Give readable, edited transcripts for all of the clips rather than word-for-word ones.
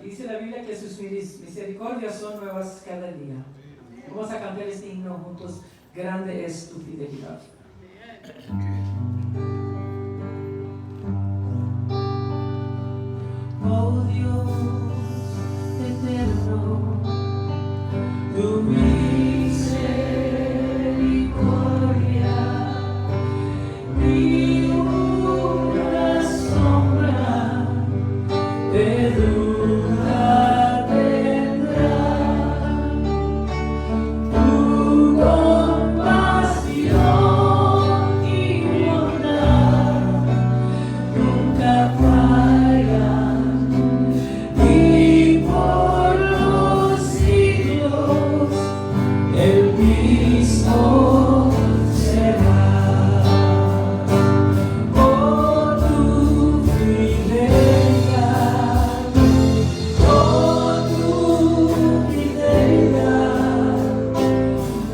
Dice la Biblia que sus misericordias son nuevas cada día. Vamos a cantar este himno juntos. Grande es tu fidelidad. Oh Dios eterno, tu misericordia ni una sombra de duda tendrá. Tu compasión y bondad nunca fallan, y por los siglos el mismo será. Oh, tu fidelidad, oh, tu fidelidad,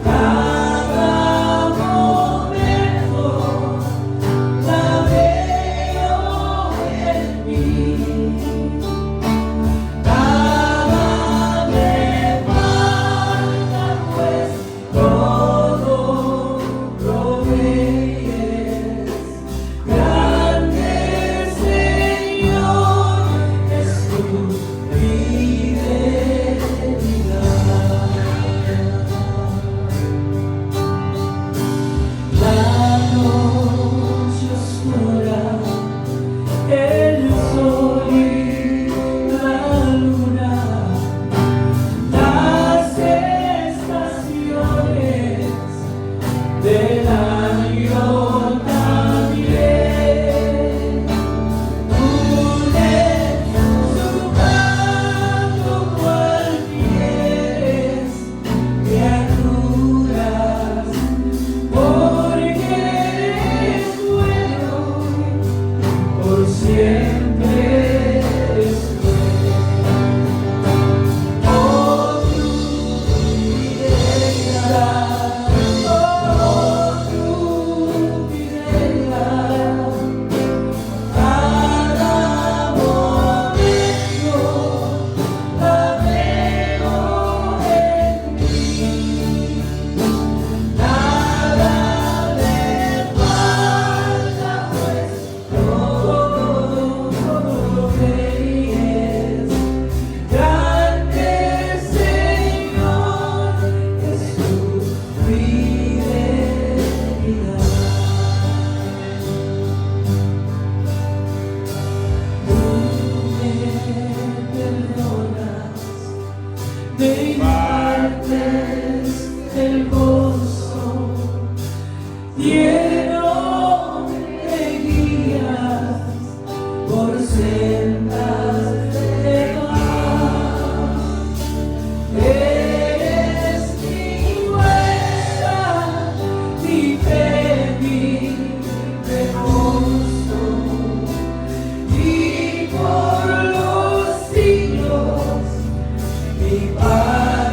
cada momento la veo en mí. Nada me falta, pues todo proveyes. Grande Señor es tu fidelidad. La noche oscura, el sol y la luna, las estaciones del año también unen su canto cual fieles criaturas, porque eres bueno, por siempre eres bueno. Oh, tu fidelidad, oh, tu fidelidad, cada momento la veo en mí. Nada me falta, pues todo proveyes. Grande Señor es tu fidelidad. Tú me perdonas, me impartes el gozo, lleno me guías por sendas de paz. Eres mi fuerza, mi fe, mi reposo, y por los siglos mi paz.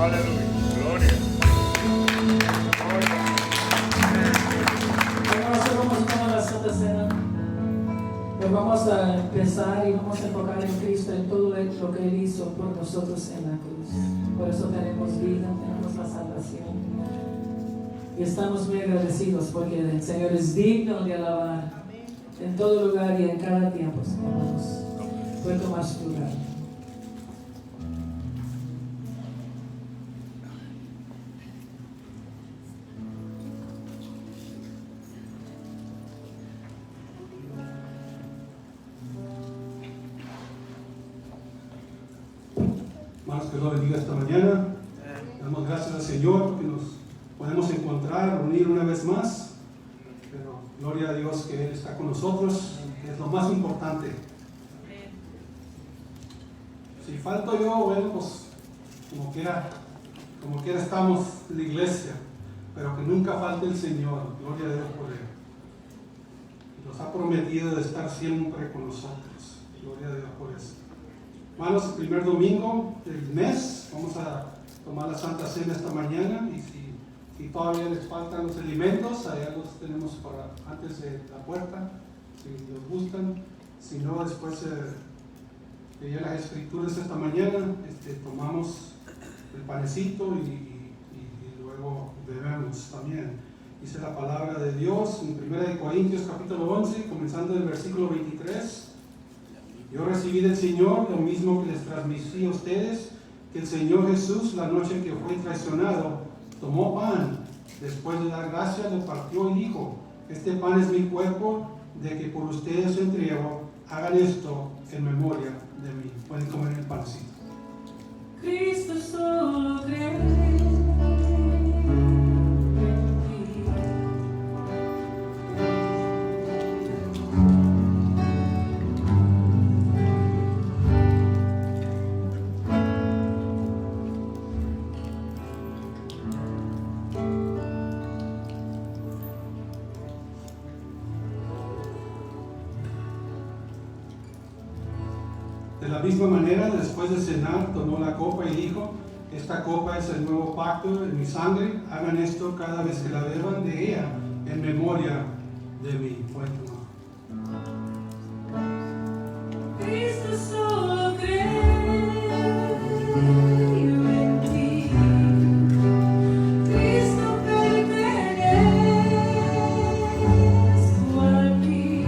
Aleluya. Gloria. Nosotros vamos a tomar la Santa Cena. Pero vamos a empezar y vamos a enfocar en Cristo, en todo lo que Él hizo por nosotros en la cruz. Por eso tenemos vida, tenemos la salvación. Y estamos muy agradecidos porque el Señor es digno de alabar en todo lugar y en cada tiempo, hermanos. Puede tomar su lugar. Hermanos, que Dios bendiga esta mañana. Damos gracias al Señor porque nos podemos encontrar, reunir una vez más. Pero gloria a Dios que Él está con nosotros, que es lo más importante. Si falto yo, bueno, pues como quiera estamos en la iglesia, pero que nunca falte el Señor. Gloria a Dios por Él. Nos ha prometido de estar siempre con nosotros. Gloria a Dios por eso. Hermanos, el primer domingo del mes vamos a tomar la Santa Cena esta mañana, y si todavía les faltan los alimentos, allá los tenemos para antes de la puerta, si les gustan. Si no, después de ya las escrituras esta mañana, tomamos el panecito y luego bebemos también. Dice la palabra de Dios en 1 Corintios capítulo 11, comenzando del versículo 23. Yo recibí del Señor lo mismo que les transmití a ustedes, que el Señor Jesús, la noche que fue traicionado, tomó pan, después de dar gracias, lo partió y dijo: este pan es mi cuerpo, de que por ustedes entrego, hagan esto en memoria de mí. Pueden comer el pancito. Cristo solo cree. De la misma manera, después de cenar, tomó la copa y dijo: esta copa es el nuevo pacto en mi sangre, hagan esto cada vez que la beban de ella, en memoria de mí. Pueden tomar. Cristo solo cree en ti. Cristo pertenezco a ti.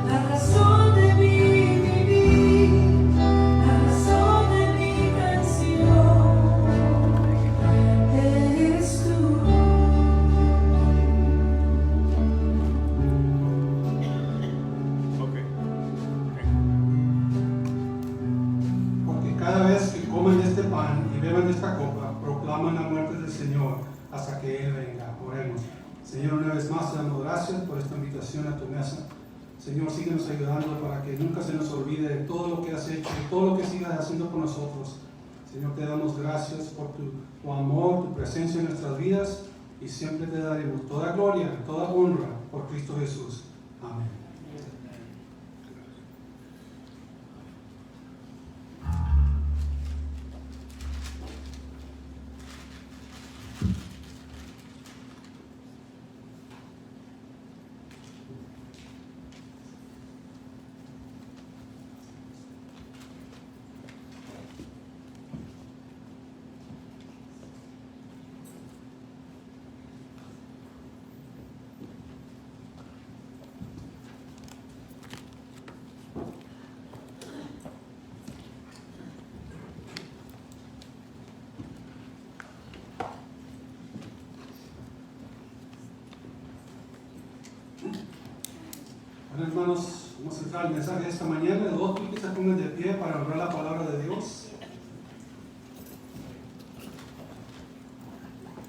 La razón de mi vivir, la razón de mi canción, eres tú. Porque cada vez que comen este pan y beban esta copa, proclaman la muerte del Señor hasta que Él venga. Oremos. Señor, una vez más te damos gracias por esta invitación a tu mesa. Señor, síguenos ayudando para que nunca se nos olvide de todo lo que has hecho, de todo lo que sigas haciendo por nosotros. Señor, te damos gracias por tu amor, tu presencia en nuestras vidas, y siempre te daremos toda gloria, toda honra por Cristo Jesús. Amén. Bueno, hermanos, vamos a entrar al mensaje de esta mañana. Los dos que se pongan de pie para honrar la palabra de Dios.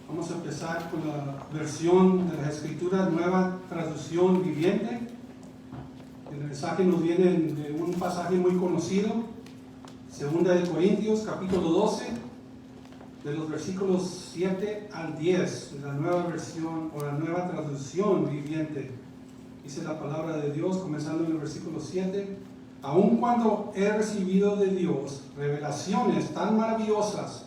Vamos a empezar con la versión de las Escrituras, nueva traducción viviente. El mensaje nos viene de un pasaje muy conocido, 2 Corintios capítulo 12, de los versículos 7 al 10, de la nueva versión o la nueva traducción viviente. Dice la palabra de Dios, comenzando en el versículo 7: aun cuando he recibido de Dios revelaciones tan maravillosas,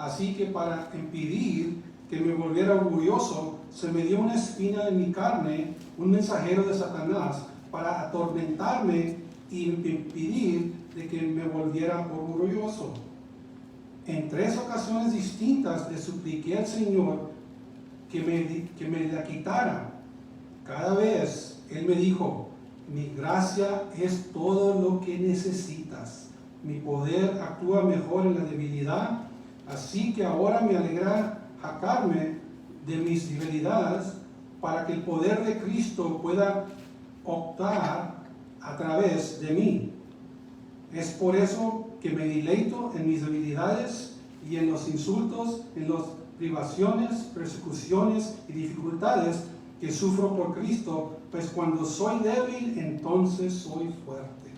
Así que para impedir que me volviera orgulloso, se me dio una espina en mi carne, un mensajero de Satanás, para atormentarme y impedir de que me volviera orgulloso. En 3 ocasiones distintas le supliqué al Señor que me la quitara. Cada vez Él me dijo: mi gracia es todo lo que necesitas. Mi poder actúa mejor en la debilidad. Así que ahora me alegra jactarme de mis debilidades para que el poder de Cristo pueda optar a través de mí. Es por eso que me deleito en mis debilidades y en los insultos, en las privaciones, persecuciones y dificultades que sufro por Cristo, pues cuando soy débil, entonces soy fuerte.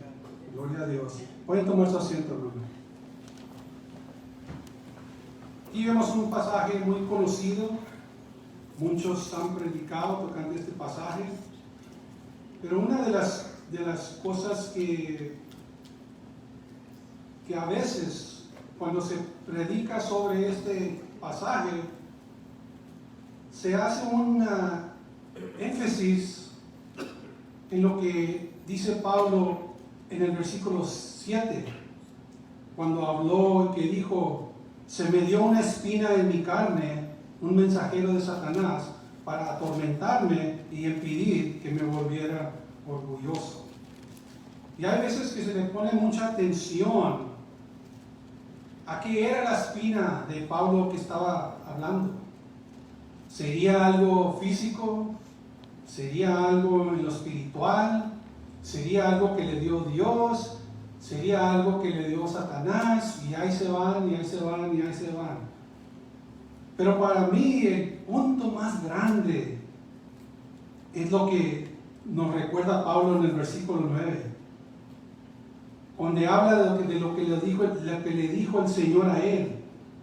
Gloria a Dios. Pueden tomar su asiento, hermano. Aquí vemos un pasaje muy conocido. Muchos han predicado tocante este pasaje. Pero una de las cosas que a veces, cuando se predica sobre este pasaje, se hace un énfasis en lo que dice Pablo en el versículo 7, cuando habló, que dijo: se me dio una espina en mi carne, un mensajero de Satanás, para atormentarme y impedir que me volviera orgulloso. Y hay veces que se le pone mucha atención a qué era la espina de Pablo que estaba hablando. ¿Sería algo físico? ¿Sería algo en lo espiritual? ¿Sería algo que le dio Dios? ¿Sería algo que le dio Satanás? Y ahí se van, y ahí se van, y ahí se van. Pero para mí el punto más grande es lo que nos recuerda Pablo en el versículo 9, donde habla de lo que le dijo el Señor a él.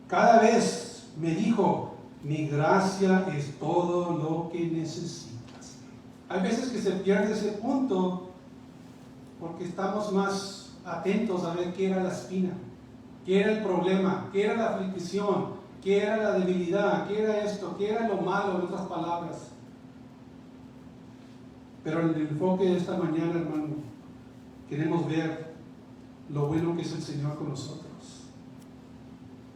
Cada vez me dijo: mi gracia es todo lo que necesitas. Hay veces que se pierde ese punto porque estamos más atentos a ver qué era la espina, qué era el problema, qué era la aflicción, qué era la debilidad, qué era esto, qué era lo malo, en otras palabras. Pero en el enfoque de esta mañana, hermano, queremos ver lo bueno que es el Señor con nosotros.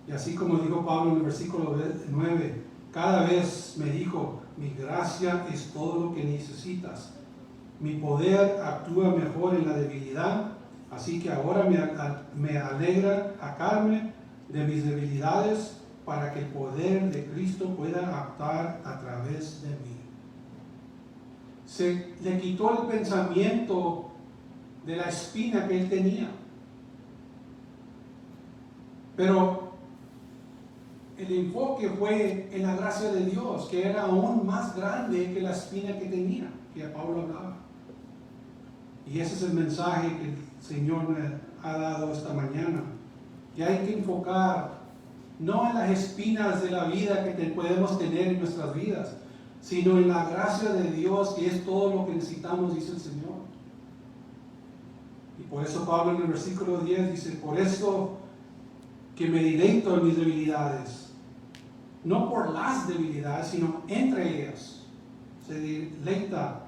Y así como dijo Pablo en el versículo 9, cada vez me dijo: mi gracia es todo lo que necesitas. Mi poder actúa mejor en la debilidad. Así que ahora me alegra jactarme de mis debilidades para que el poder de Cristo pueda actuar a través de mí. Se le quitó el pensamiento de la espina que él tenía. Pero el enfoque fue en la gracia de Dios, que era aún más grande que la espina que tenía, que Pablo hablaba. Y ese es el mensaje que el Señor me ha dado esta mañana. Y hay que enfocar no en las espinas de la vida que podemos tener en nuestras vidas, sino en la gracia de Dios, que es todo lo que necesitamos, dice el Señor. Y por eso Pablo en el versículo 10 dice: por eso que me deleito en mis debilidades, no por las debilidades, sino entre ellas. Se deleita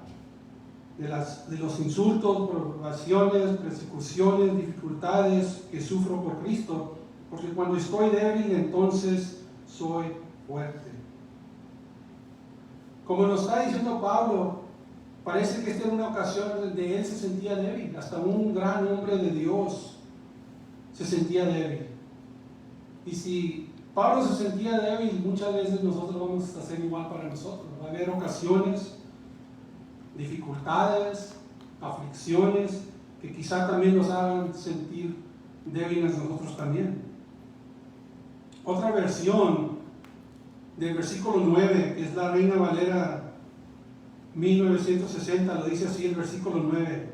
de los insultos, provocaciones, persecuciones, dificultades que sufro por Cristo, porque cuando estoy débil, entonces soy fuerte. Como nos está diciendo Pablo, parece que esta era una ocasión donde él se sentía débil. Hasta un gran hombre de Dios se sentía débil. Y si Pablo se sentía débil, muchas veces nosotros vamos a hacer igual para nosotros. Va a haber ocasiones, dificultades, aflicciones que quizá también nos hagan sentir débiles nosotros también. Otra versión del versículo 9, que es la Reina Valera 1960, lo dice así el versículo 9: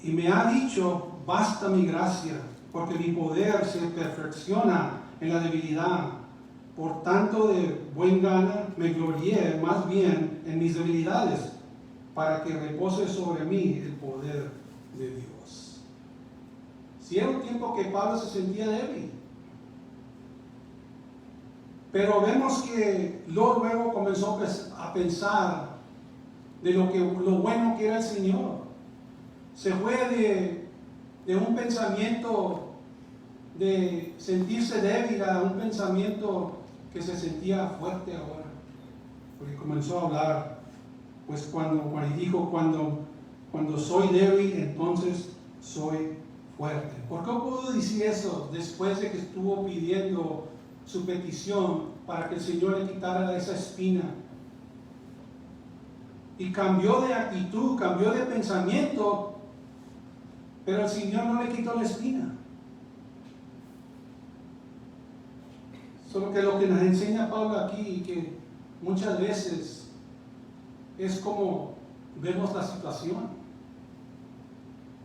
y me ha dicho: basta mi gracia, porque mi poder se perfecciona en la debilidad. Por tanto, de buen gana me glorié más bien en mis debilidades, para que repose sobre mí el poder de Dios. Si era un tiempo que Pablo se sentía débil, Pero vemos que luego comenzó a pensar de lo bueno que era el Señor. Se fue de un pensamiento de sentirse débil a un pensamiento que se sentía fuerte ahora. Porque comenzó a hablar, pues cuando dijo, cuando soy débil, entonces soy fuerte. ¿Por qué pudo decir eso después de que estuvo pidiendo su petición para que el Señor le quitara esa espina? Y cambió de actitud, cambió de pensamiento, pero el Señor no le quitó la espina. Solo que lo que nos enseña Pablo aquí, que muchas veces es como vemos la situación.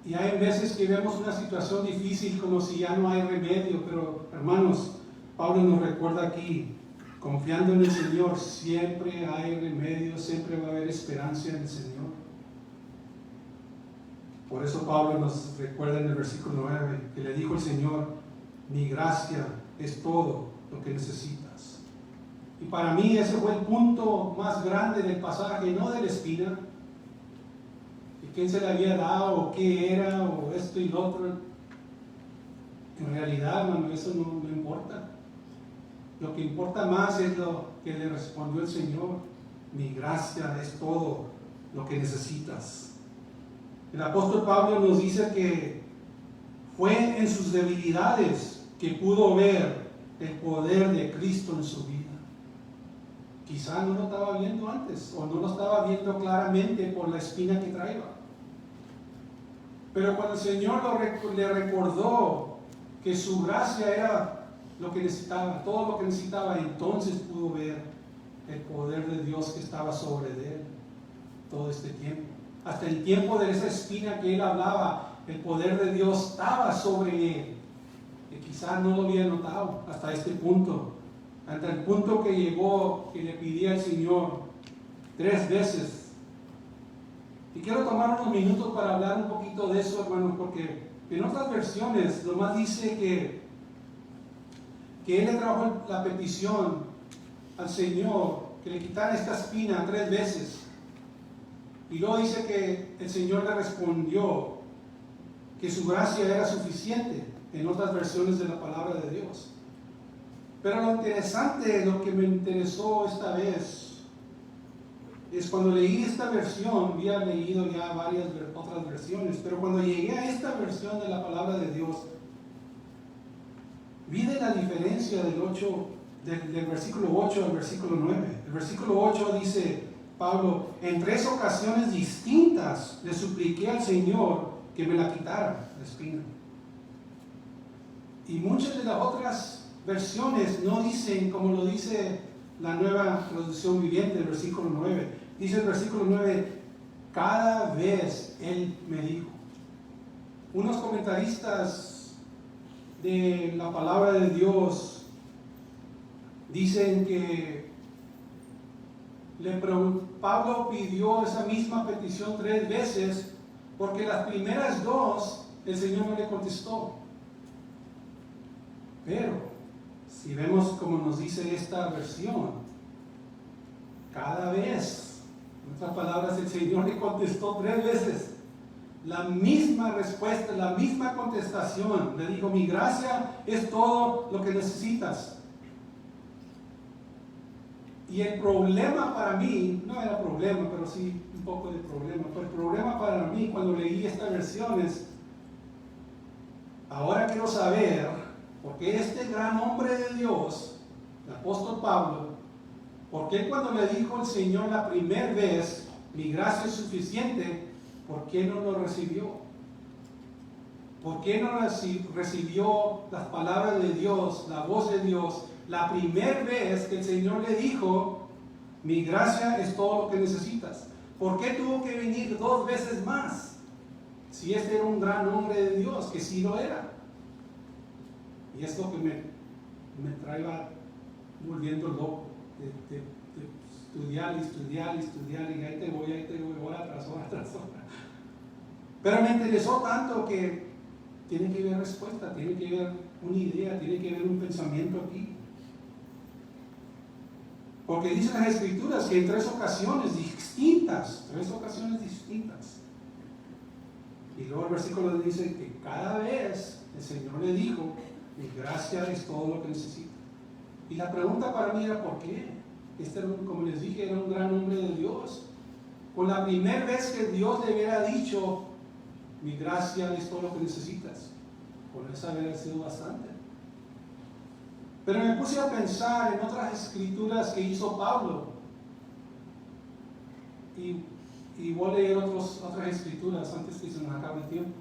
Y hay veces que vemos una situación difícil como si ya no hay remedio, pero hermanos, Pablo nos recuerda aquí, confiando en el Señor, siempre hay remedio, siempre va a haber esperanza en el Señor. Por eso Pablo nos recuerda en el versículo 9, que le dijo el Señor, mi gracia es todo lo que necesitas. Y para mí ese fue el punto más grande del pasaje, no de la espina, de quién se le había dado, o qué era, o esto y lo otro. En realidad, hermano, eso no importa. Lo que importa más es lo que le respondió el Señor. Mi gracia es todo lo que necesitas. El apóstol Pablo nos dice que fue en sus debilidades que pudo ver el poder de Cristo en su vida. Quizá no lo estaba viendo antes, o no lo estaba viendo claramente por la espina que traía. Pero cuando el Señor le recordó que su gracia era lo que necesitaba, todo lo que necesitaba, entonces pudo ver el poder de Dios que estaba sobre él todo este tiempo. Hasta el tiempo de esa espina que él hablaba, el poder de Dios estaba sobre él, que quizás no lo había notado hasta este punto, hasta el punto que llegó, que le pedía al Señor 3 veces. Y quiero tomar unos minutos para hablar un poquito de eso, hermanos, porque en otras versiones nomás dice que él le trajo la petición al Señor que le quitara esta espina 3 veces. Y luego dice que el Señor le respondió que su gracia era suficiente en otras versiones de la palabra de Dios. Pero lo interesante, lo que me interesó esta vez, es cuando leí esta versión, había leído ya varias otras versiones, pero cuando llegué a esta versión de la palabra de Dios, vi de la diferencia del versículo 8 al versículo 9. El versículo 8 dice Pablo, en 3 ocasiones distintas le supliqué al Señor que me la quitara, la espina. Y muchas de las otras versiones no dicen como lo dice la Nueva Traducción Viviente, el versículo 9. Dice el versículo 9, cada vez Él me dijo. Unos comentaristas de la palabra de Dios dicen que Pablo pidió esa misma petición 3 veces porque las primeras 2 el Señor no le contestó. Pero si vemos como nos dice esta versión, cada vez, en otras palabras, el Señor le contestó 3 veces la misma respuesta, la misma contestación. Le dijo, mi gracia es todo lo que necesitas. Y el problema para mí, no era problema, pero sí un poco de problema, pero el problema para mí cuando leí esta versión es, ahora quiero saber, porque este gran hombre de Dios, el apóstol Pablo, ¿por qué cuando le dijo el Señor la primera vez, mi gracia es suficiente, por qué no lo recibió? ¿Por qué no recibió las palabras de Dios, la voz de Dios, la primera vez que el Señor le dijo, mi gracia es todo lo que necesitas? ¿Por qué tuvo que venir 2 veces más? Si este era un gran hombre de Dios, que sí lo era. Y es lo que me traía volviendo loco, de estudiar, y ahí te voy, hora tras hora. Pero me interesó tanto que tiene que haber respuesta, tiene que haber una idea, tiene que haber un pensamiento aquí. Porque dicen las Escrituras que en tres ocasiones distintas. Y luego el versículo dice que cada vez el Señor le dijo, mi gracia es todo lo que necesita. Y la pregunta para mí era, ¿por qué? Como les dije, era un gran hombre de Dios. Con la primera vez que Dios le hubiera dicho, mi gracia es todo lo que necesitas, con esa hubiera sido bastante. Pero me puse a pensar en otras escrituras que hizo Pablo. Y voy a leer otras escrituras antes que se nos acabe el tiempo.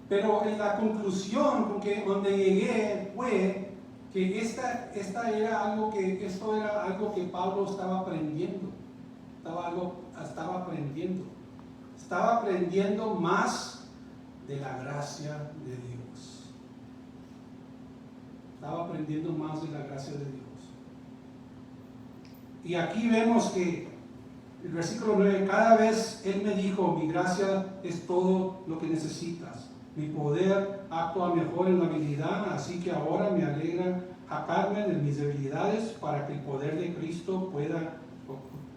Pero en la conclusión donde llegué fue que esto era algo que Pablo estaba aprendiendo. Estaba aprendiendo más de la gracia de Dios. Estaba aprendiendo más de la gracia de Dios. Y aquí vemos que el versículo 9, cada vez Él me dijo, mi gracia es todo lo que necesitas. Mi poder actúa mejor en la habilidad, así que ahora me alegra jactarme de mis debilidades para que el poder de Cristo pueda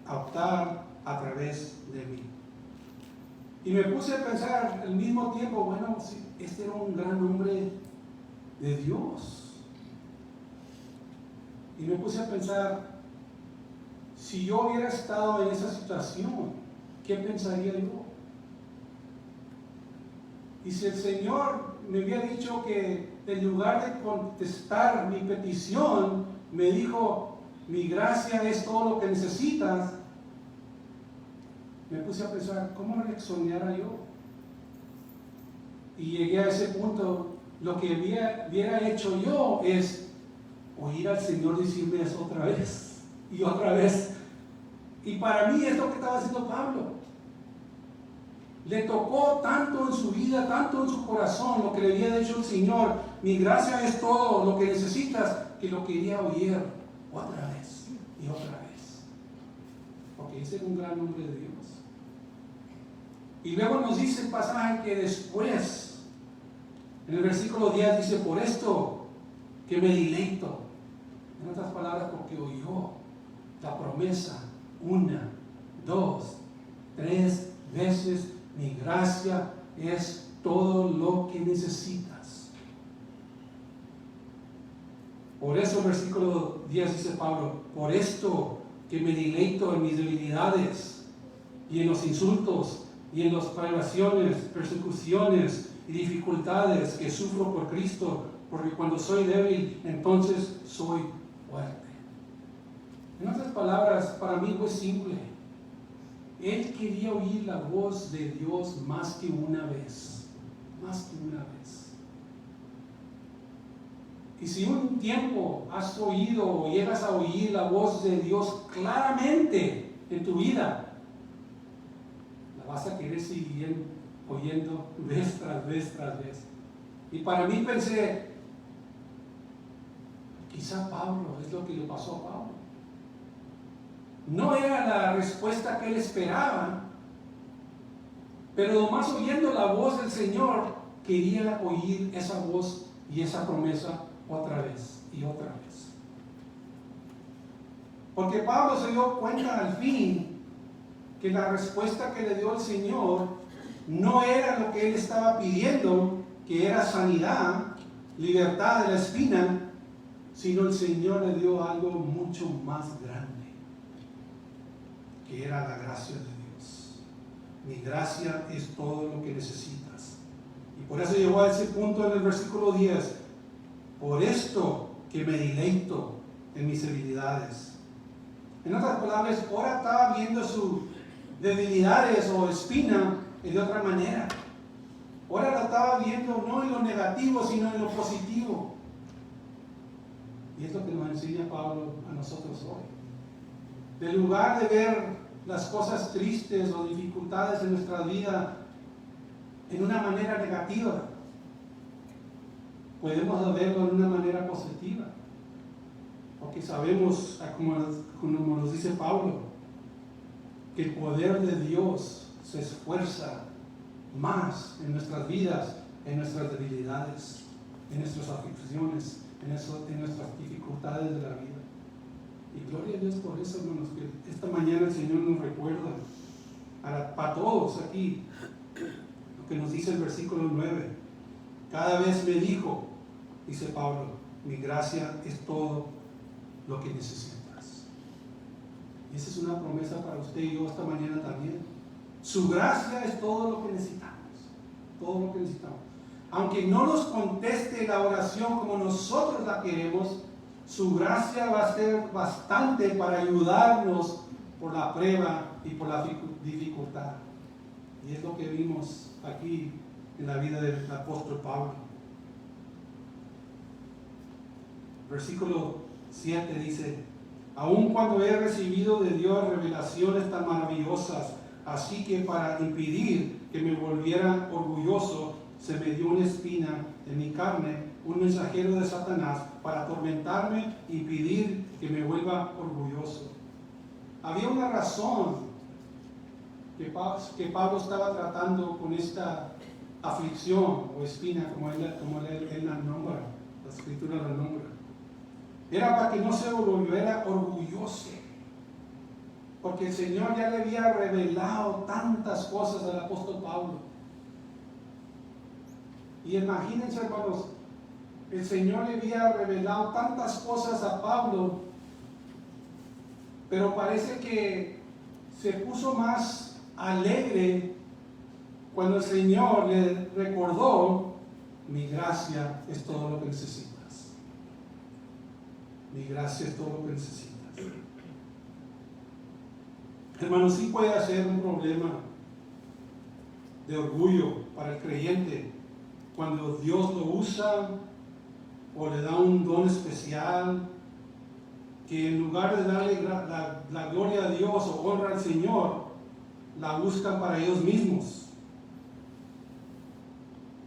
actuar a través de mí. Y me puse a pensar al mismo tiempo, bueno, este era un gran hombre de Dios. Y me puse a pensar, si yo hubiera estado en esa situación, ¿qué pensaría yo? Y si el Señor me hubiera dicho que en lugar de contestar mi petición, me dijo, mi gracia es todo lo que necesitas, me puse a pensar, ¿cómo reaccionara yo? Y llegué a ese punto, lo que hubiera hecho yo es oír al Señor decirme eso otra vez y otra vez. Y para mí es lo que estaba haciendo Pablo. Le tocó tanto en su vida, tanto en su corazón lo que le había dicho el Señor, mi gracia es todo lo que necesitas, que lo quería oír otra vez y otra vez. Porque ese era un gran hombre de Dios. Y luego nos dice el pasaje que después, en el versículo 10 dice, por esto que me deleito. En otras palabras, porque oyó la promesa 1, 2, 3 veces, mi gracia es todo lo que necesitas. Por eso el versículo 10 dice Pablo, por esto que me deleito en mis debilidades y en los insultos y en las privaciones, persecuciones y dificultades que sufro por Cristo, porque cuando soy débil, entonces soy fuerte. En otras palabras, para mí fue simple. Él quería oír la voz de Dios más que una vez. Y si un tiempo has oído o llegas a oír la voz de Dios claramente en tu vida, la vas a querer seguir oyendo vez tras vez tras vez. Y para mí pensé, quizá Pablo, es lo que le pasó a Pablo. No era la respuesta que él esperaba, pero nomás oyendo la voz del Señor, quería oír esa voz y esa promesa otra vez y otra vez. Porque Pablo se dio cuenta al fin que la respuesta que le dio el Señor no era lo que él estaba pidiendo, que era sanidad, libertad de la espina, sino el Señor le dio algo mucho más grande, que era la gracia de Dios. Mi gracia es todo lo que necesitas. Y por eso llegó a ese punto en el versículo 10. Por esto que me deleito en mis debilidades. En otras palabras, ahora estaba viendo sus debilidades o espina de otra manera. Ahora la estaba viendo no en lo negativo, sino en lo positivo. Y es lo que nos enseña Pablo a nosotros hoy. En lugar de ver las cosas tristes o dificultades en nuestra vida en una manera negativa, podemos verlo en una manera positiva. Porque sabemos, como nos dice Pablo, que el poder de Dios se esfuerza más en nuestras vidas, en nuestras debilidades, en nuestras aflicciones, en nuestras dificultades de la vida. Y gloria a Dios por eso, hermanos, que esta mañana el Señor nos recuerda para todos aquí lo que nos dice el versículo 9. Cada vez me dijo, dice Pablo, mi gracia es todo lo que necesitas. Y esa es una promesa para usted y yo esta mañana también. Su gracia es todo lo que necesitamos. Todo lo que necesitamos. Aunque no nos conteste la oración como nosotros la queremos, su gracia va a ser bastante para ayudarnos por la prueba y por la dificultad. Y es lo que vimos aquí en la vida del apóstol Pablo. Versículo 7 dice, aun cuando he recibido de Dios revelaciones tan maravillosas, así que para impedir que me volviera orgulloso, se me dio una espina en mi carne, un mensajero de Satanás, para atormentarme y impedir que me vuelva orgulloso. Había una razón que Pablo estaba tratando con esta aflicción o espina, como él la nombra, la escritura la nombra. Era para que no se volviera orgulloso, porque el Señor ya le había revelado tantas cosas al apóstol Pablo. Y imagínense, hermanos, el Señor le había revelado tantas cosas a Pablo, pero parece que se puso más alegre cuando el Señor le recordó, mi gracia es todo lo que necesitas. Mi gracia es todo lo que necesitas. Hermanos, sí puede ser un problema de orgullo para el creyente cuando Dios lo usa o le da un don especial, que en lugar de darle la gloria a Dios o honra al Señor, la buscan para ellos mismos.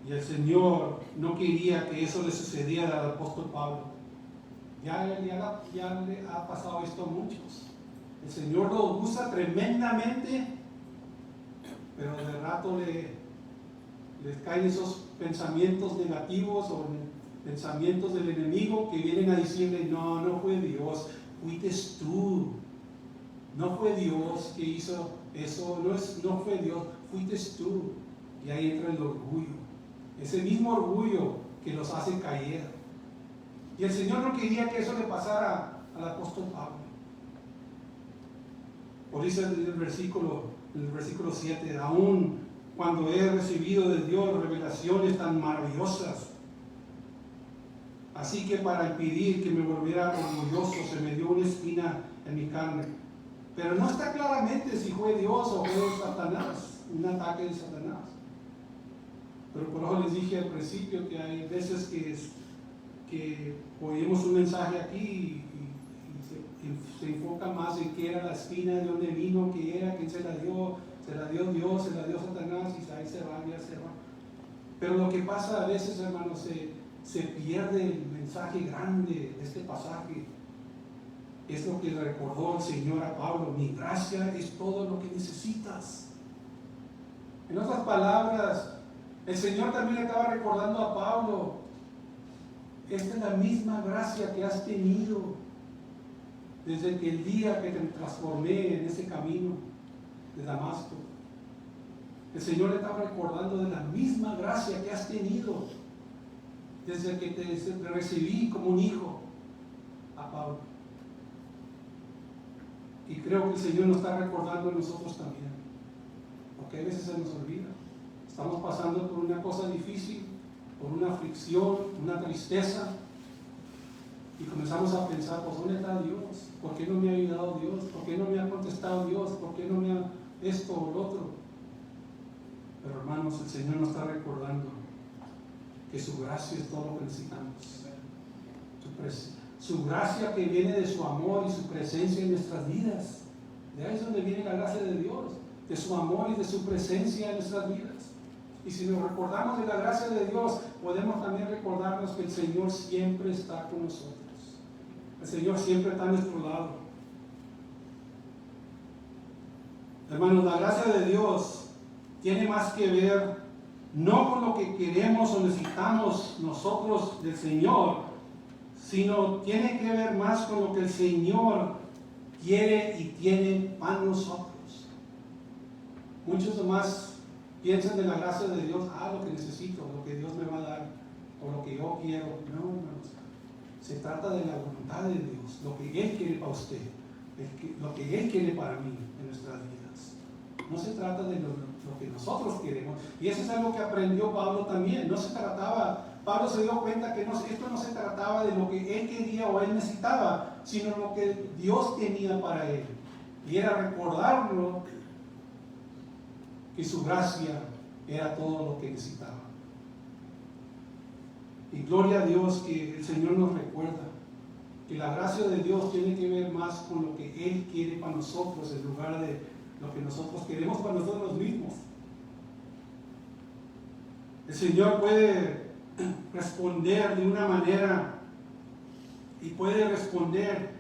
Y el Señor no quería que eso le sucediera al apóstol Pablo. Ya le ha pasado esto a muchos. El Señor lo usa tremendamente, pero de rato les caen esos pensamientos negativos o pensamientos del enemigo que vienen a decirle, no fue Dios, fuiste tú. No fue Dios que hizo eso, no fue Dios, fuiste tú. Y ahí entra el orgullo. Ese mismo orgullo que los hace caer. Y el Señor no quería que eso le pasara al apóstol Pablo. Por eso en el versículo 7, aún cuando he recibido de Dios revelaciones tan maravillosas, así que para impedir que me volviera orgulloso, se me dio una espina en mi carne. Pero no está claramente si fue Dios o fue Satanás, un ataque de Satanás. Pero por eso les dije al principio que hay veces que oímos un mensaje aquí y se enfoca más en qué era la espina, de dónde vino, qué era, quién se la dio Dios, se la dio Satanás, y ahí se va, ya se va. Pero lo que pasa a veces, hermanos, se pierde el mensaje grande de este pasaje. Es lo que le recordó el Señor a Pablo, mi gracia es todo lo que necesitas. En otras palabras, el Señor también le estaba recordando a Pablo, esta es la misma gracia que has tenido desde el día que te transformé en ese camino de Damasco. El Señor le estaba recordando de la misma gracia que has tenido desde que te recibí como un hijo a Pablo. Y creo que el Señor nos está recordando a nosotros también, porque a veces se nos olvida. Estamos pasando por una cosa difícil, por una aflicción, una tristeza, y comenzamos a pensar, pues ¿dónde está Dios? ¿Por qué no me ha ayudado Dios? ¿Por qué no me ha contestado Dios? ¿Por qué no me ha esto o lo otro? Pero hermanos, el Señor nos está recordando que su gracia es todo lo que necesitamos. Su gracia que viene de su amor y su presencia en nuestras vidas. De ahí es donde viene la gracia de Dios, de su amor y de su presencia en nuestras vidas. Y si nos recordamos de la gracia de Dios, podemos también recordarnos que el Señor siempre está con nosotros. El Señor siempre está a nuestro lado. Hermanos, la gracia de Dios tiene más que ver no con lo que queremos o necesitamos nosotros del Señor, sino tiene que ver más con lo que el Señor quiere y tiene para nosotros. Muchos nomás piensan de la gracia de Dios, lo que necesito, lo que Dios me va a dar, o lo que yo quiero. No, hermanos. Se trata de la voluntad de Dios, lo que Él quiere para usted, lo que Él quiere para mí en nuestras vidas. No se trata de lo que nosotros queremos. Y eso es algo que aprendió Pablo también. Pablo se dio cuenta que esto no se trataba de lo que él quería o él necesitaba, sino lo que Dios tenía para él. Y era recordarlo que su gracia era todo lo que necesitaba. Y gloria a Dios que el Señor nos recuerda que la gracia de Dios tiene que ver más con lo que Él quiere para nosotros en lugar de lo que nosotros queremos para nosotros mismos. El Señor puede responder de una manera y puede responder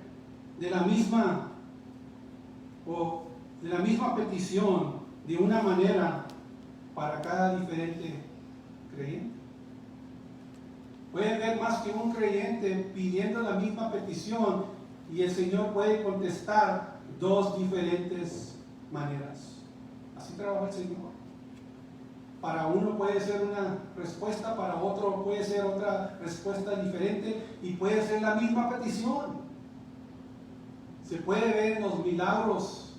de la misma petición de una manera para cada diferente creyente. Puede haber más que un creyente pidiendo la misma petición y el Señor puede contestar dos diferentes maneras. Así trabaja el Señor. Para uno puede ser una respuesta, para otro puede ser otra respuesta diferente y puede ser la misma petición. Se puede ver en los milagros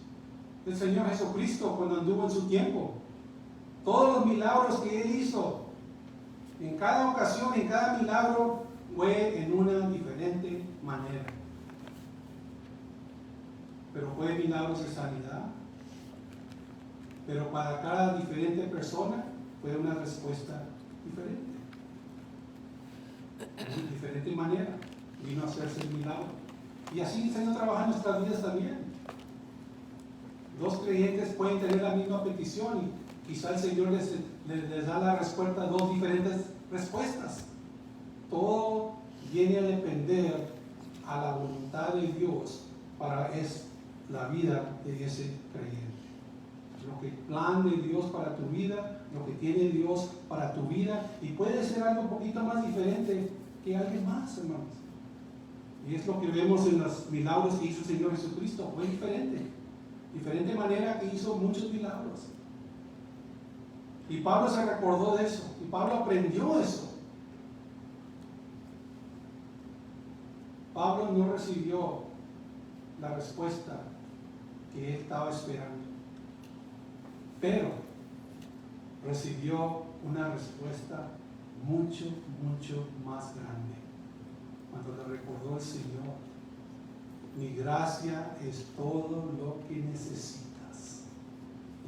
del Señor Jesucristo cuando anduvo en su tiempo. Todos los milagros que Él hizo, en cada ocasión, en cada milagro, fue en una diferente manera. Pero fue milagros de sanidad. Pero para cada diferente persona fue una respuesta diferente. De diferente manera vino a hacerse el milagro. Y así el Señor trabaja en nuestras vidas también. Dos creyentes pueden tener la misma petición y quizá el Señor les da la respuesta, dos diferentes respuestas. Todo viene a depender a la voluntad de Dios para la vida de ese creyente. Lo que el plan de Dios para tu vida, lo que tiene Dios para tu vida, y puede ser algo un poquito más diferente que alguien más, hermanos. Y es lo que vemos en los milagros que hizo el Señor Jesucristo. Fue diferente manera que hizo muchos milagros. Y Pablo se recordó de eso, y Pablo aprendió eso. Pablo no recibió la respuesta que él estaba esperando, pero recibió una respuesta mucho más grande cuando le recordó el Señor: mi gracia es todo lo que necesitas.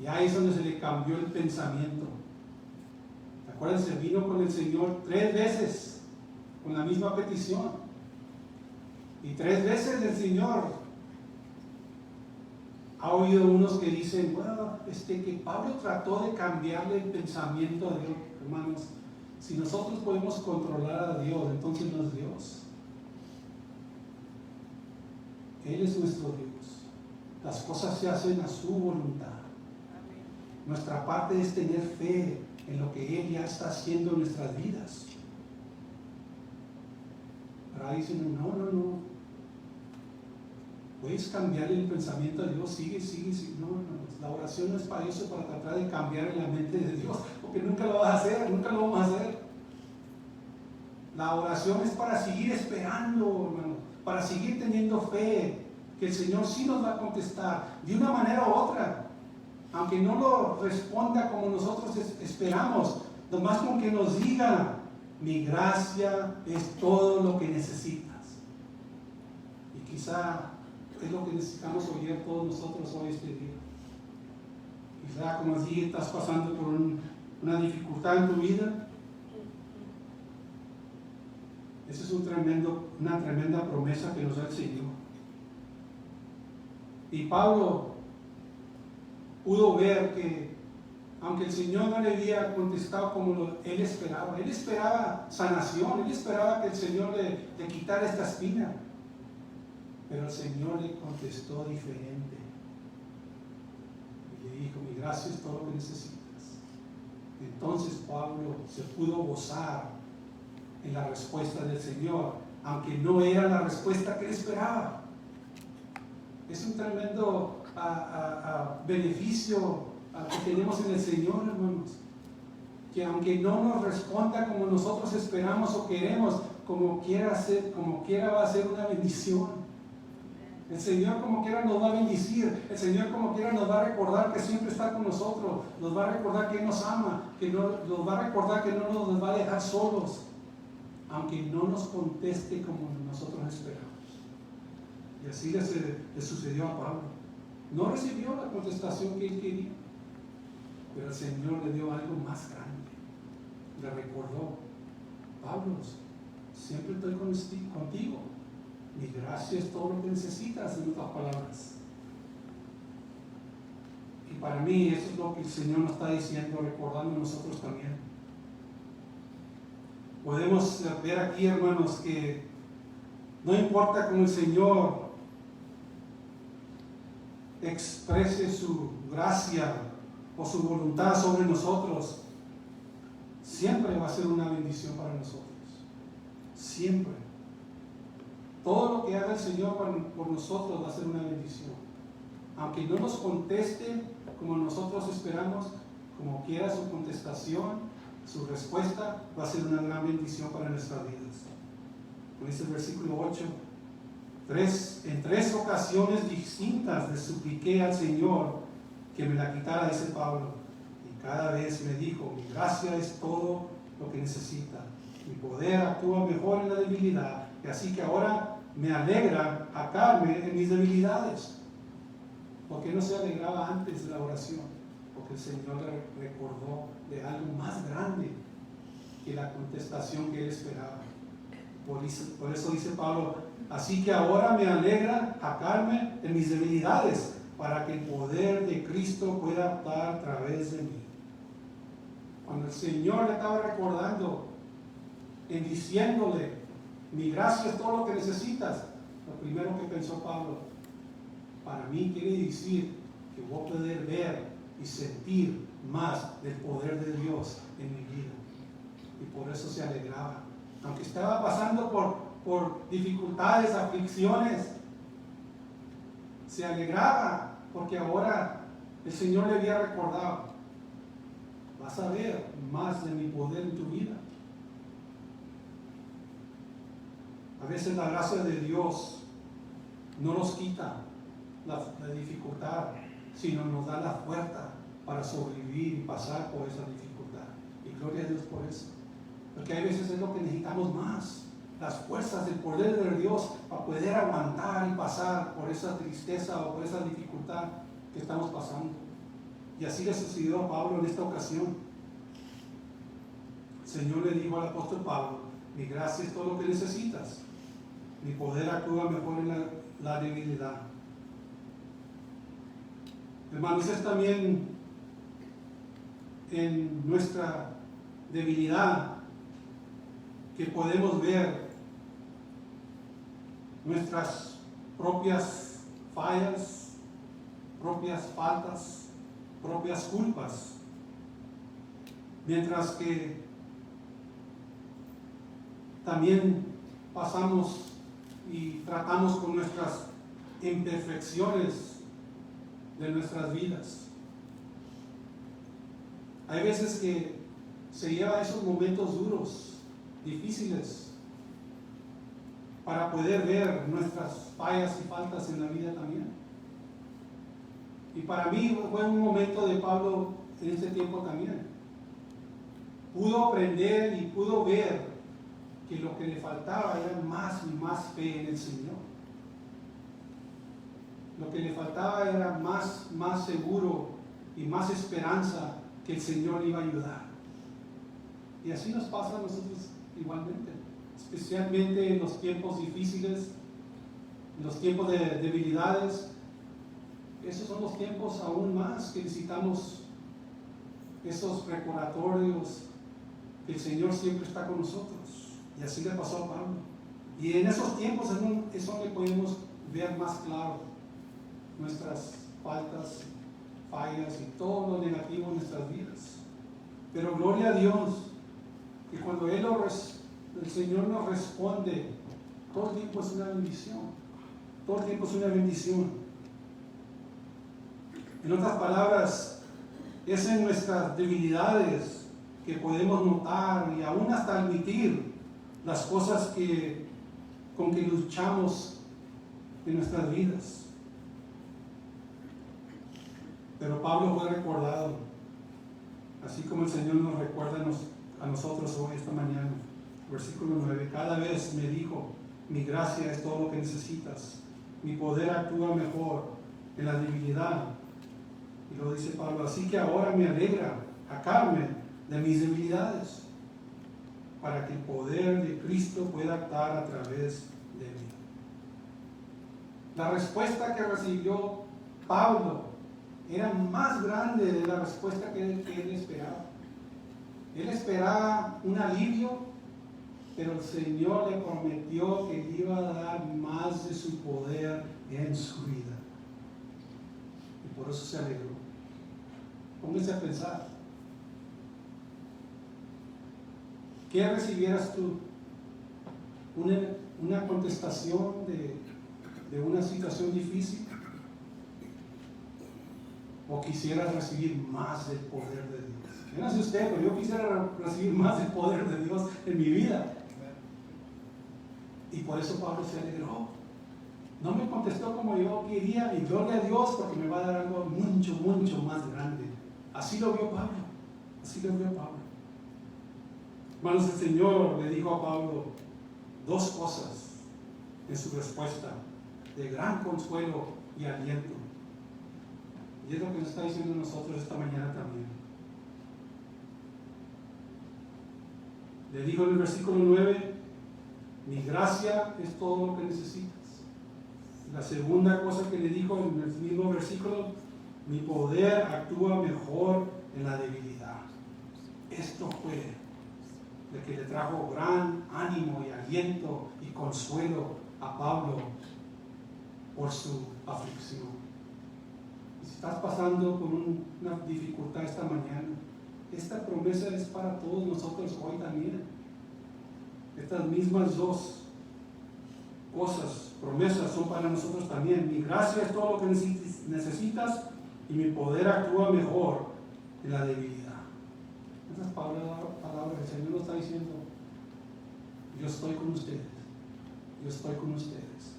Y ahí es donde se le cambió el pensamiento. Acuérdense, vino con el Señor 3 veces con la misma petición, y 3 veces el Señor ha oído unos que dicen, bueno, que Pablo trató de cambiarle el pensamiento a Dios. Hermanos, si nosotros podemos controlar a Dios, entonces no es Dios. Él es nuestro Dios. Las cosas se hacen a su voluntad. Nuestra parte es tener fe en lo que Él ya está haciendo en nuestras vidas. Pero ahí dicen, no. Puedes cambiar el pensamiento de Dios, sigue. No. La oración no es para eso, para tratar de cambiar la mente de Dios, porque nunca lo vas a hacer, nunca lo vamos a hacer. La oración es para seguir esperando, hermano, para seguir teniendo fe que el Señor sí nos va a contestar de una manera u otra, aunque no lo responda como nosotros esperamos, nomás con que nos diga, mi gracia es todo lo que necesitas. Y quizá es lo que necesitamos oír todos nosotros hoy este día. Quizá, como así, estás pasando por una dificultad en tu vida. Esa es una tremenda promesa que nos da el Señor. Y Pablo pudo ver que, aunque el Señor no le había contestado como él esperaba sanación, él esperaba que el Señor le quitara esta espina. Pero el Señor le contestó diferente. Y le dijo, mi gracia es todo lo que necesitas. Entonces Pablo se pudo gozar en la respuesta del Señor, aunque no era la respuesta que él esperaba. Es un tremendo beneficio que tenemos en el Señor, hermanos. Que aunque no nos responda como nosotros esperamos o queremos, como quiera va a ser una bendición. El Señor como quiera nos va a bendecir. El Señor como quiera nos va a recordar que siempre está con nosotros. Nos va a recordar que Él nos ama. Nos va a recordar que no nos va a dejar solos, aunque no nos conteste como nosotros esperamos. Y así le sucedió a Pablo. No recibió la contestación que él quería, pero el Señor le dio algo más grande. Le recordó: Pablo, siempre estoy contigo. Mi gracia es todo lo que necesitas, en otras palabras. Y para mí eso es lo que el Señor nos está diciendo, recordando a nosotros también. Podemos ver aquí, hermanos, que no importa cómo el Señor exprese su gracia o su voluntad sobre nosotros, siempre va a ser una bendición para nosotros. Siempre. Todo lo que haga el Señor por nosotros va a ser una bendición. Aunque no nos conteste como nosotros esperamos, como quiera su contestación, su respuesta va a ser una gran bendición para nuestras vidas. Como dice el versículo 8, en 3 ocasiones distintas le supliqué al Señor que me la quitara, dice Pablo, y cada vez me dijo: mi gracia es todo lo que necesita, mi poder actúa mejor en la debilidad, y así que ahora me alegra jactarme en mis debilidades. ¿Por qué no se alegraba antes de la oración? Porque el Señor le recordó de algo más grande que la contestación que él esperaba. Por eso dice Pablo: así que ahora me alegra jactarme en mis debilidades, para que el poder de Cristo pueda actuar a través de mí. Cuando el Señor le estaba recordando, en diciéndole: mi gracia es todo lo que necesitas, lo primero que pensó Pablo: para mí quiere decir que voy a poder ver y sentir más del poder de Dios en mi vida. Y por eso se alegraba. Aunque estaba pasando por dificultades, aflicciones, se alegraba porque ahora el Señor le había recordado: vas a ver más de mi poder en tu vida. A veces la gracia de Dios no nos quita la dificultad, sino nos da la fuerza para sobrevivir y pasar por esa dificultad. Y gloria a Dios por eso. Porque hay veces es lo que necesitamos más, las fuerzas del poder de Dios para poder aguantar y pasar por esa tristeza o por esa dificultad que estamos pasando. Y así le sucedió a Pablo en esta ocasión. El Señor le dijo al apóstol Pablo: mi gracia es todo lo que necesitas, mi poder actúa mejor en la debilidad. Hermanos, es también en nuestra debilidad que podemos ver nuestras propias fallas, propias faltas, propias culpas, mientras que también pasamos y tratamos con nuestras imperfecciones de nuestras vidas. Hay veces que se lleva esos momentos duros, difíciles, para poder ver nuestras fallas y faltas en la vida también. Y para mí fue un momento de Pablo en este tiempo también. Pudo aprender y pudo ver que lo que le faltaba era más y más fe en el Señor. Lo que le faltaba era más seguro y más esperanza que el Señor le iba a ayudar. Y así nos pasa a nosotros igualmente, especialmente en los tiempos difíciles, en los tiempos de debilidades. Esos son los tiempos aún más que necesitamos esos recordatorios que el Señor siempre está con nosotros. Y así le pasó a Pablo. Y en esos tiempos es donde podemos ver más claro nuestras faltas, fallas y todo lo negativo en nuestras vidas. Pero gloria a Dios, que cuando Él el Señor nos responde, todo el tiempo es una bendición. Todo el tiempo es una bendición. En otras palabras, es en nuestras debilidades que podemos notar y aún hasta admitir las cosas con que luchamos en nuestras vidas. Pero Pablo fue recordado, así como el Señor nos recuerda a nosotros hoy, esta mañana. Versículo 9, cada vez me dijo, mi gracia es todo lo que necesitas, mi poder actúa mejor en la debilidad. Y lo dice Pablo, así que ahora me alegra sacarme de mis debilidades, para que el poder de Cristo pueda actuar a través de mí. La respuesta que recibió Pablo era más grande de la respuesta que él esperaba. Él esperaba un alivio, pero el Señor le prometió que le iba a dar más de su poder en su vida. Y por eso se alegró. Póngase a pensar. ¿Qué recibieras tú? ¿Una contestación de una situación difícil? ¿O quisieras recibir más del poder de Dios? Yo no sé usted, pero yo quisiera recibir más del poder de Dios en mi vida. Y por eso Pablo se alegró. No me contestó como yo quería, y gloria a Dios, porque me va a dar algo mucho, mucho más grande. Así lo vio Pablo. Así lo vio Pablo. Hermanos, el Señor le dijo a Pablo dos cosas en su respuesta de gran consuelo y aliento. Y es lo que nos está diciendo a nosotros esta mañana también. Le dijo en el versículo 9, mi gracia es todo lo que necesitas. La segunda cosa que le dijo en el mismo versículo, mi poder actúa mejor en la debilidad. Esto fue lo que le trajo gran ánimo y aliento y consuelo a Pablo por su aflicción. Y si estás pasando por una dificultad esta mañana, esta promesa es para todos nosotros hoy también. Estas mismas dos cosas, promesas, son para nosotros también. Mi gracia es todo lo que necesitas y mi poder actúa mejor en la debilidad. Estas palabras el Señor nos está diciendo, yo estoy con ustedes, yo estoy con ustedes.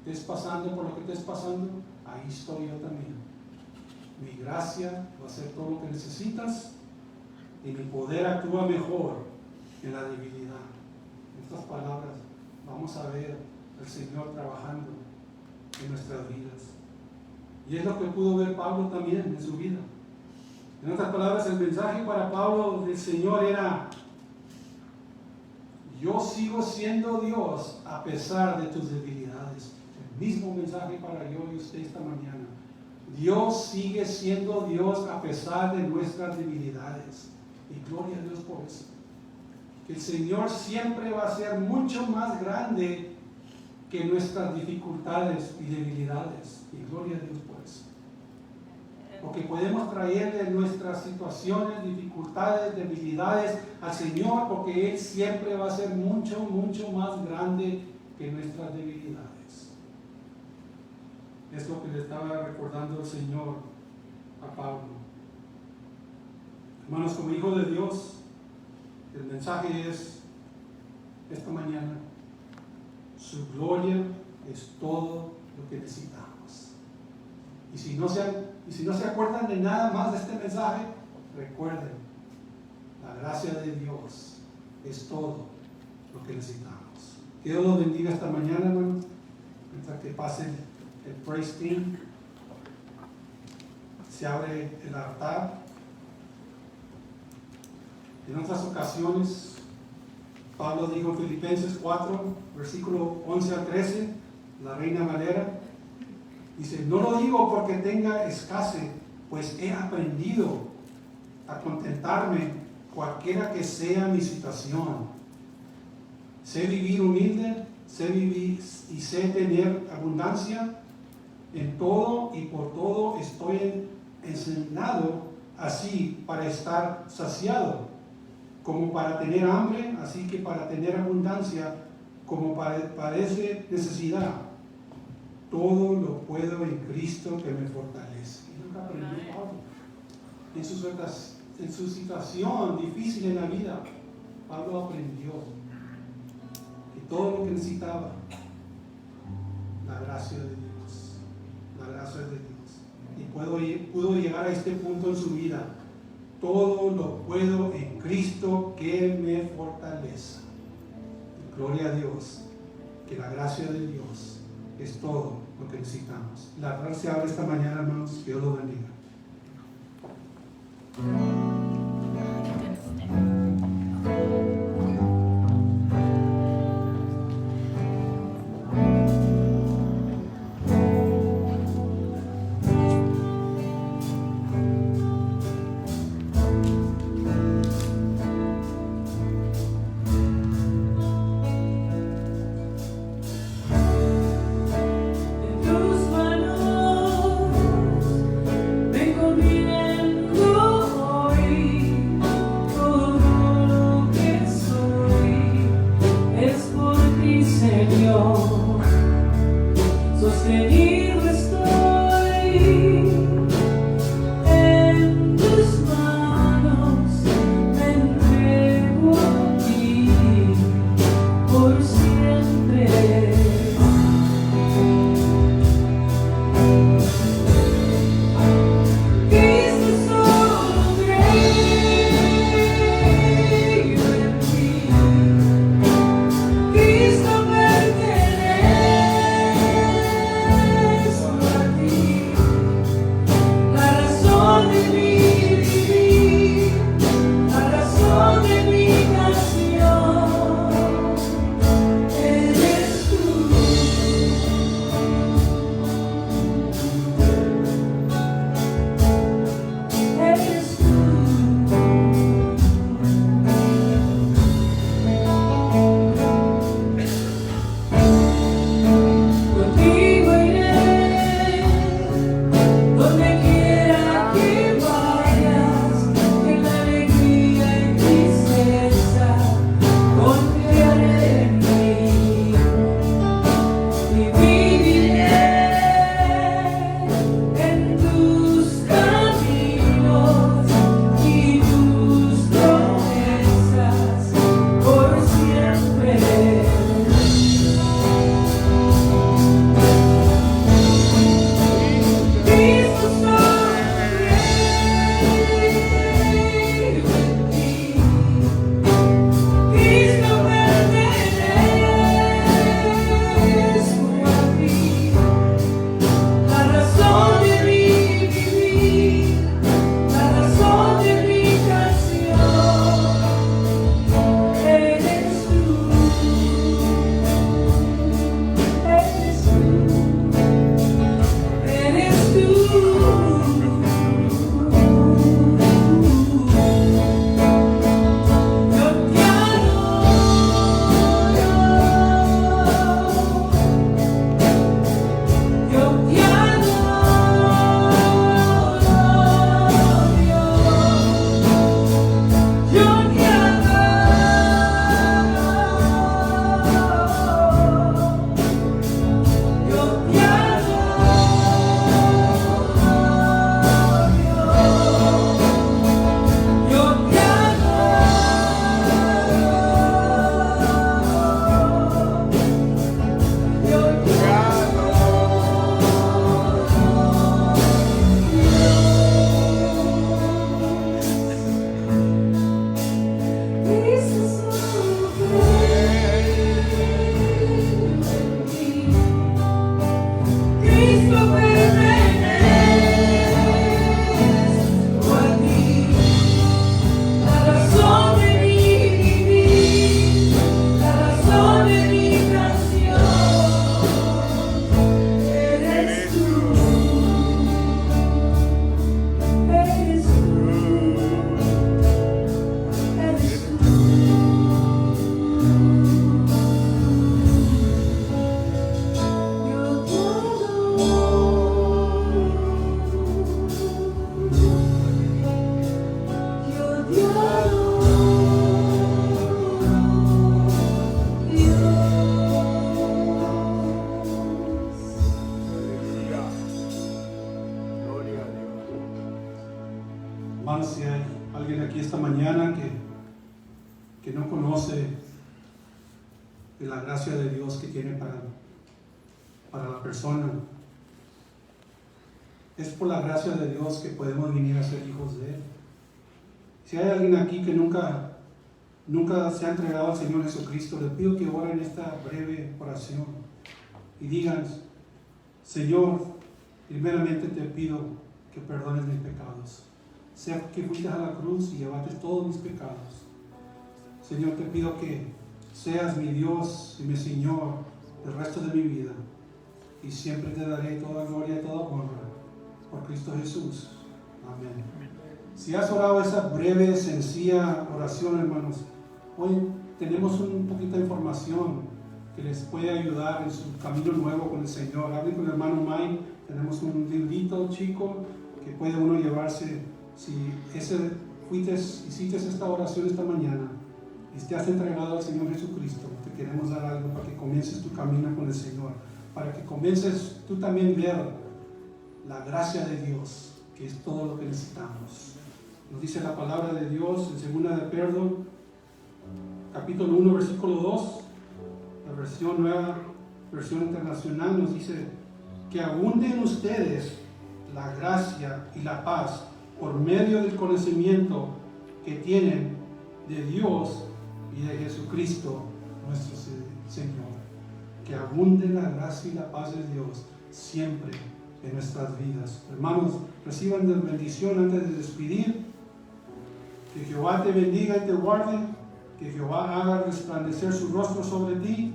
Estés pasando por lo que estés pasando, ahí estoy yo también. Mi gracia va a ser todo lo que necesitas y mi poder actúa mejor en la debilidad. En estas palabras vamos a ver al Señor trabajando en nuestras vidas. Y es lo que pudo ver Pablo también en su vida. En otras palabras, el mensaje para Pablo del Señor era, yo sigo siendo Dios a pesar de tus debilidades. El mismo mensaje para yo y usted esta mañana. Dios sigue siendo Dios a pesar de nuestras debilidades. Y gloria a Dios por eso. Que el Señor siempre va a ser mucho más grande que nuestras dificultades y debilidades. Y gloria a Dios por eso. Porque podemos traerle nuestras situaciones, dificultades, debilidades al Señor, porque Él siempre va a ser mucho, mucho más grande que nuestras debilidades. Es lo que le estaba recordando el Señor a Pablo. Hermanos, como hijo de Dios, el mensaje es esta mañana, su gloria es todo lo que necesitamos. Y si no se acuerdan de nada más de este mensaje, recuerden, la gracia de Dios es todo lo que necesitamos. Que Dios los bendiga esta mañana, hermanos, mientras que pase el praise team. Se abre el altar. En otras ocasiones, Pablo dijo en Filipenses 4, versículo 11 al 13, la Reina Valera, dice, no lo digo porque tenga escasez, pues he aprendido a contentarme cualquiera que sea mi situación. Sé vivir humilde, sé vivir y sé tener abundancia. En todo y por todo estoy enseñado así para estar saciado como para tener hambre, así que para tener abundancia, como parece necesidad. Todo lo puedo en Cristo que me fortalece. Y nunca aprendió Pablo. En su situación difícil en la vida, Pablo aprendió que todo lo que necesitaba, la gracia de Dios, la gracia de Dios. Y pudo llegar a este punto en su vida. Todo lo puedo en Cristo que me fortalece. Y gloria a Dios, que la gracia de Dios es todo lo que necesitamos. La verdad se abre esta mañana, hermanos. Que Dios los bendiga. Cristo pertenece. gracia de Dios que tiene para la persona. Es por la gracia de Dios que podemos venir a ser hijos de Él. Si hay alguien aquí que nunca se ha entregado al Señor Jesucristo, les pido que oren esta breve oración y digan: Señor, primeramente te pido que perdones mis pecados. Sé que fuiste a la cruz y llevaste todos mis pecados. Señor, te pido que seas mi Dios y mi Señor el resto de mi vida, y siempre te daré toda gloria y toda honra por Cristo Jesús. Amén. Si has orado esa breve, sencilla oración, hermanos, hoy tenemos un poquito de información que les puede ayudar en su camino nuevo con el Señor. Hablen con el hermano Mike. Tenemos un librito chico que puede uno llevarse. Si hiciste esta oración esta mañana y te has entregado al Señor Jesucristo, te queremos dar algo para que comiences tu camino con el Señor, para que comiences tú también ver la gracia de Dios, que es todo lo que necesitamos. Nos dice la palabra de Dios en 2 de Pedro, capítulo 1, versículo 2, la versión nueva, versión internacional, nos dice: que abunde en ustedes la gracia y la paz por medio del conocimiento que tienen de Dios y de Jesucristo nuestro Señor. Que abunde la gracia y la paz de Dios siempre en nuestras vidas. Hermanos, reciban la bendición antes de despedir. Que Jehová te bendiga y te guarde. Que Jehová haga resplandecer su rostro sobre ti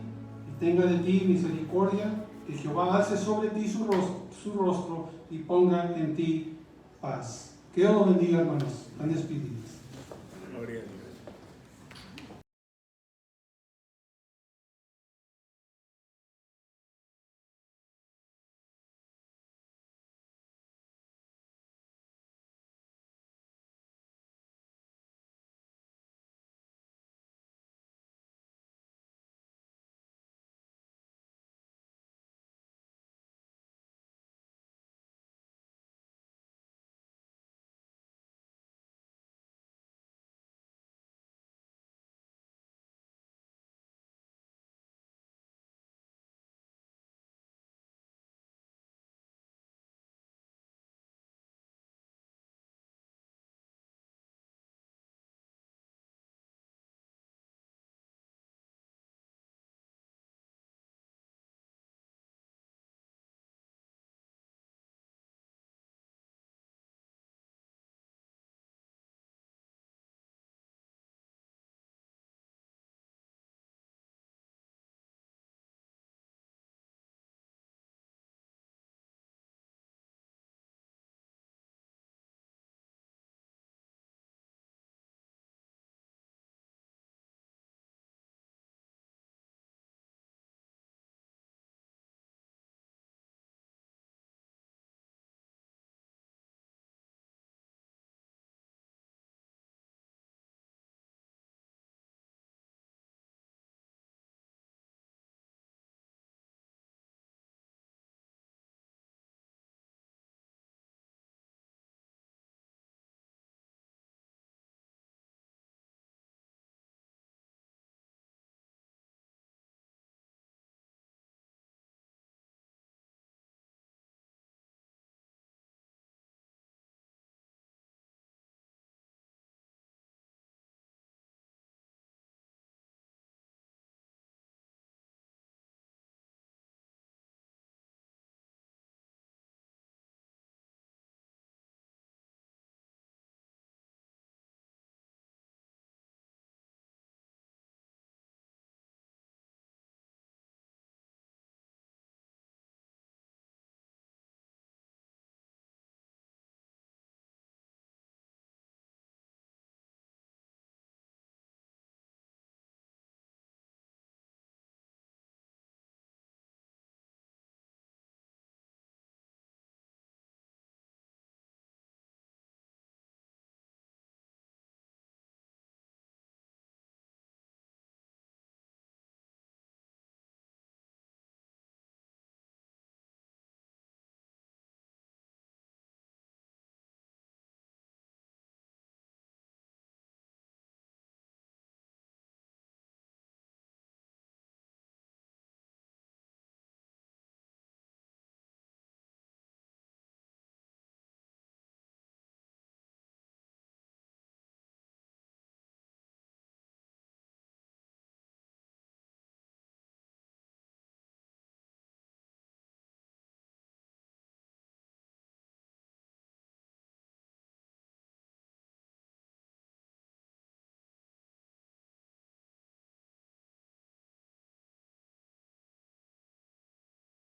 y tenga de ti misericordia. Que Jehová alce sobre ti su rostro y ponga en ti paz. Que Dios los bendiga, hermanos. Están despedidos. Gloria a Dios.